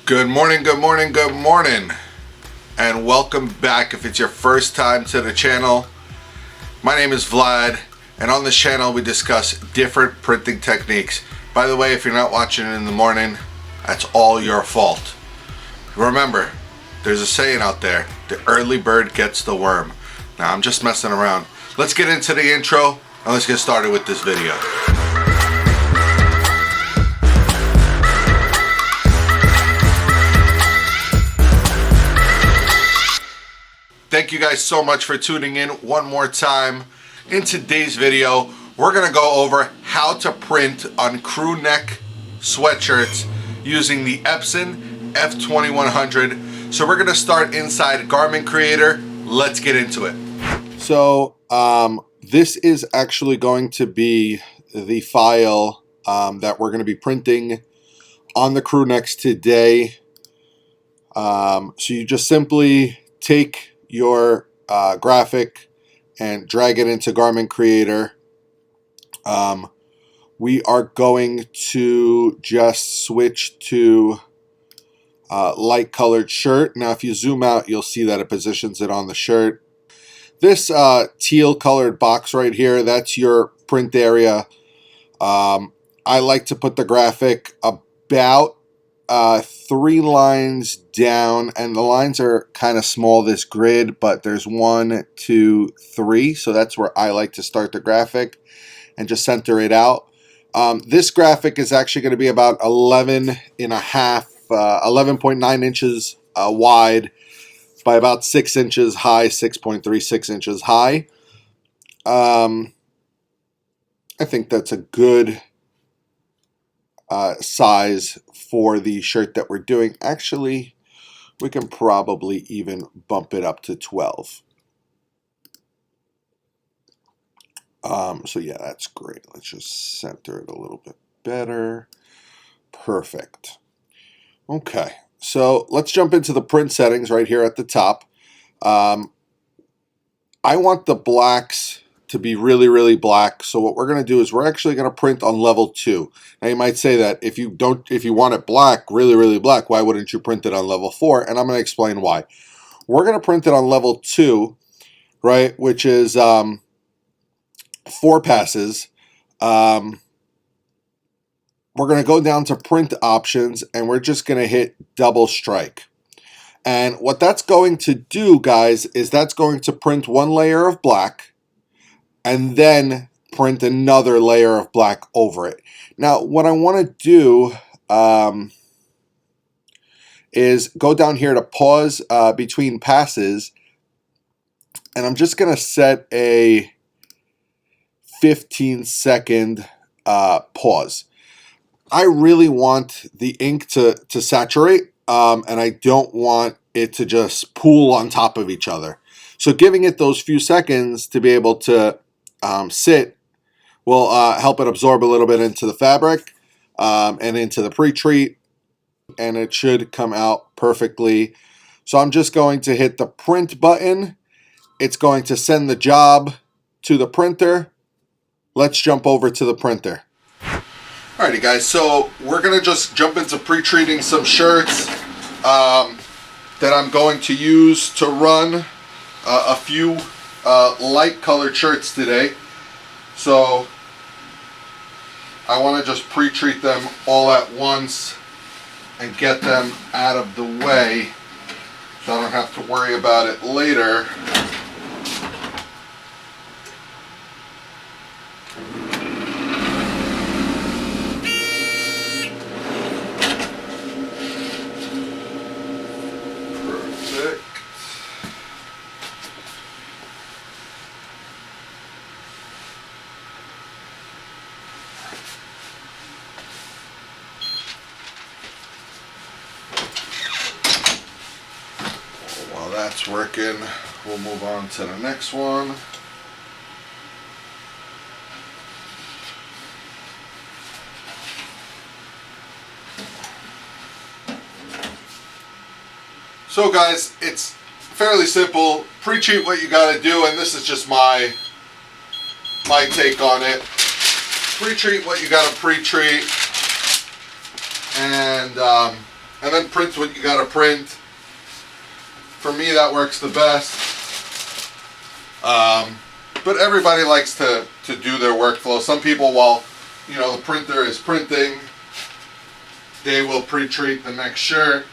Good morning, good morning, good morning, and welcome back if it's your first time to the channel. My name is Vlad, and on this channel we discuss different printing techniques. By the way, if you're not watching in the morning, that's all your fault. Remember, there's a saying out there, the early bird gets the worm. Now, I'm just messing around. Let's get into the intro, and let's get started with this video. Thank you guys so much for tuning in one more time. In today's video, we're gonna go over how to print on crew neck sweatshirts using the Epson F2100. So we're gonna start inside Garment Creator. Let's get into it. So this is actually going to be the file that we're gonna be printing on the crew necks today. So you just simply take your graphic and drag it into Garment Creator. We are going to just switch to light colored shirt. Now if you zoom out, you'll see that it positions it on the shirt. This teal colored box right here, that's your print area. I like to put the graphic about 3 lines down, and the lines are kind of small, this grid, but there's 1, 2, 3, so that's where I like to start the graphic and just center it out. This graphic is actually going to be about 11.9 inches wide by about 6 inches high, 6.36 inches high. I think that's a good size for the shirt that we're doing. Actually, we can probably even bump it up to 12. So yeah, that's great. Let's just center it a little bit better. Perfect. Okay, so let's jump into the print settings right here at the top. I want the blacks to be really, really black. So what we're going to do is we're actually going to print on level 2. Now you might say that if you want it black, really, really black, why wouldn't you print it on level 4? And I'm going to explain why. We're going to print it on level 2, right, which is 4 passes. We're going to go down to print options, and we're just going to hit double strike. And what that's going to do, guys, is that's going to print 1 layer of black and then print another layer of black over it. Now, what I want to do is go down here to pause between passes, and I'm just going to set a 15-second pause. I really want the ink to saturate, and I don't want it to just pool on top of each other. So giving it those few seconds to be able to sit will help it absorb a little bit into the fabric and into the pre-treat, and it should come out perfectly. So I'm just going to hit the print button. It's going to send the job to the printer. Let's jump over to the printer. Alrighty guys, so we're gonna just jump into pre-treating some shirts that I'm going to use to run a few light colored shirts today. So I want to just pre-treat them all at once and get them out of the way so I don't have to worry about it later. That's working. We'll move on to the next one. So guys, it's fairly simple. Pre-treat what you gotta do, and this is just my take on it. Pre-treat what you gotta pre-treat, and and then print what you gotta print. For me, that works the best. But everybody likes to do their workflow. Some people, while the printer is printing, they will pre-treat the next shirt.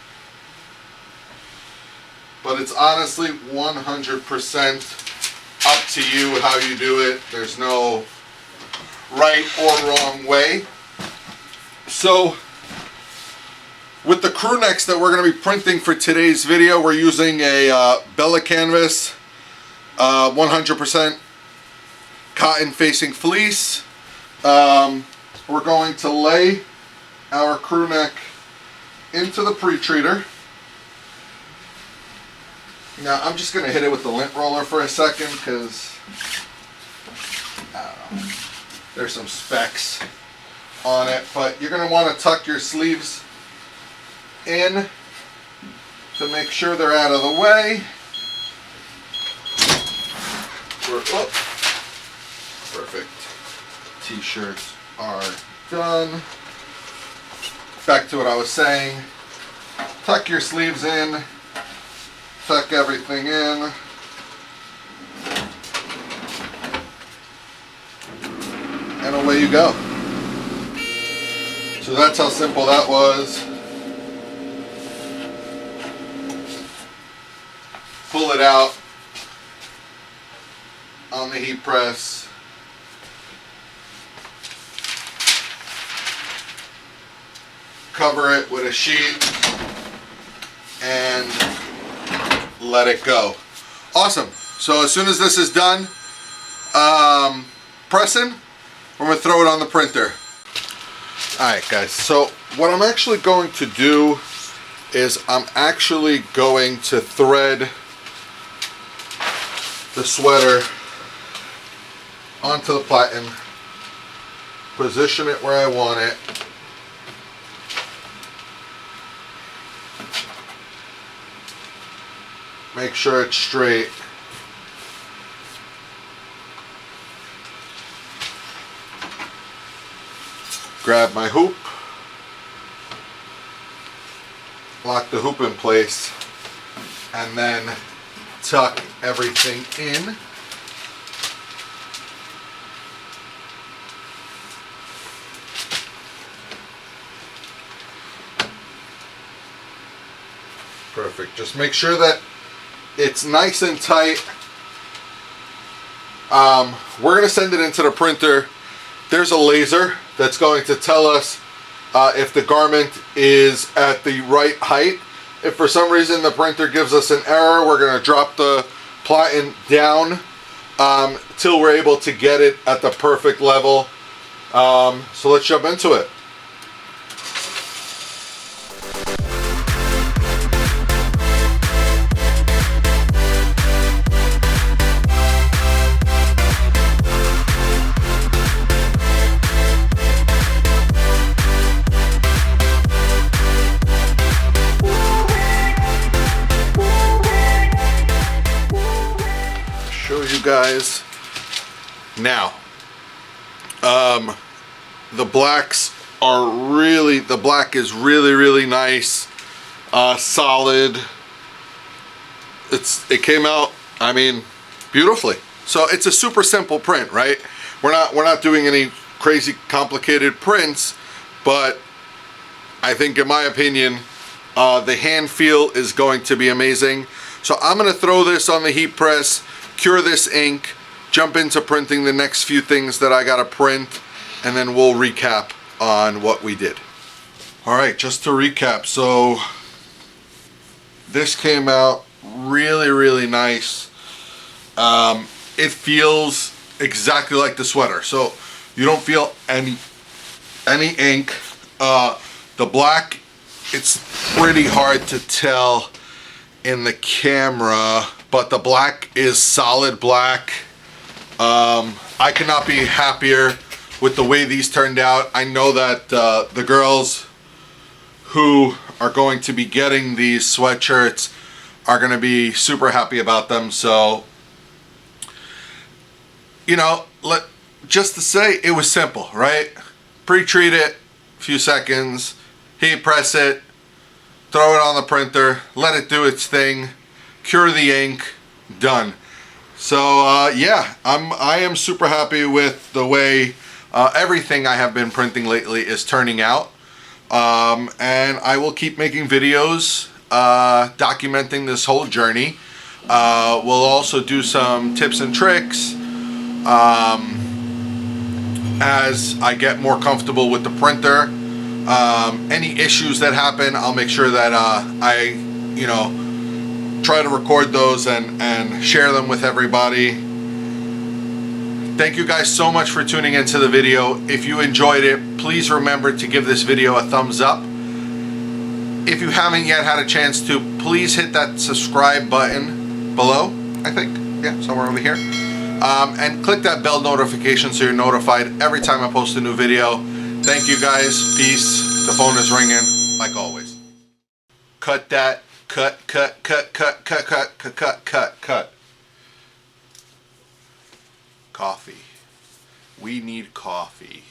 But it's honestly 100% up to you how you do it. There's no right or wrong way. So with the crew necks that we're going to be printing for today's video, we're using a Bella Canvas 100% cotton facing fleece. We're going to lay our crew neck into the pre-treater. Now I'm just going to hit it with the lint roller for a second because there's some specks on it, but you're going to want to tuck your sleeves in to make sure they're out of the way. Perfect. T-shirts are done. Back to what I was saying. Tuck your sleeves in. Tuck everything in. And away you go. So that's how simple that was. Pull it out on the heat press. Cover it with a sheet and let it go. Awesome. So as soon as this is done pressing, we're going to throw it on the printer. Alright guys, so what I'm actually going to do is I'm actually going to thread the sweater onto the platen, position it where I want it, make sure it's straight, grab my hoop, lock the hoop in place, and then tuck everything in. Perfect. Just make sure that it's nice and tight. We're going to send it into the printer. There's a laser that's going to tell us if the garment is at the right height. If for some reason the printer gives us an error, we're going to drop the platen down till we're able to get it at the perfect level. So let's jump into it. Guys, now the blacks are really, the black is really nice, solid. It came out, I mean, beautifully. So it's a super simple print, right? We're not doing any crazy complicated prints, but I think in my opinion the hand feel is going to be amazing. So I'm going to throw this on the heat press, cure this ink, jump into printing the next few things that I gotta print, and then we'll recap on what we did. Alright, just to recap, so this came out really nice. It feels exactly like the sweater, so you don't feel any ink. The black, it's pretty hard to tell in the camera, but the black is solid black. I cannot be happier with the way these turned out. I know that the girls who are going to be getting these sweatshirts are going to be super happy about them. So, you know, just to say, it was simple, right? Pre-treat it, a few seconds, heat press it, throw it on the printer, let it do its thing, cure the ink, done. So yeah, I am super happy with the way everything I have been printing lately is turning out. And I will keep making videos documenting this whole journey. We'll also do some tips and tricks as I get more comfortable with the printer. Any issues that happen, I'll make sure that I, you know, try to record those and share them with everybody. Thank you guys so much for tuning into the video. If you enjoyed it, please remember to give this video a thumbs up. If you haven't yet had a chance to, please hit that subscribe button below, I think, yeah, somewhere over here. And click that bell notification so you're notified every time I post a new video. Thank you guys, peace. The phone is ringing, like always. Cut that. Cut. Coffee. We need coffee.